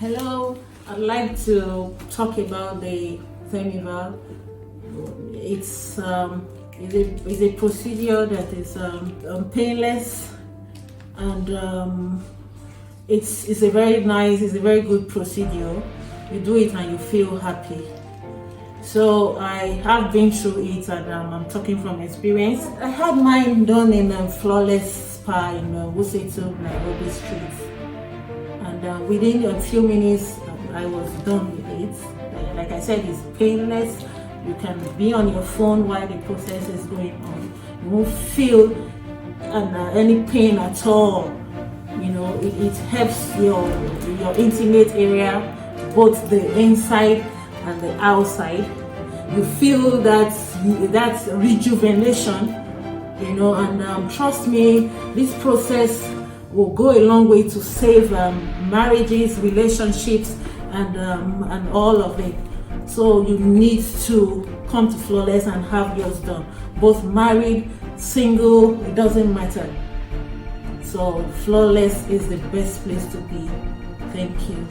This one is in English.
Hello, I'd like to talk about the ThermiVa. It's a procedure that is painless, and it's a very nice, it's a very good procedure. You do it and you feel happy. So I have been through it, and I'm talking from experience. I had mine done in a flawless spa in Wusetu, Nairobi Street. And within a few minutes, I was done with it. Like I said, it's painless. You can be on your phone while the process is going on. You won't feel any pain at all. You know, it helps your intimate area, both the inside and the outside. You feel that rejuvenation, you know, and trust me, this process will go a long way to save marriages, relationships, and all of it. So you need to come to Flawless and have yours done. Both married, single, it doesn't matter. So Flawless is the best place to be. Thank you.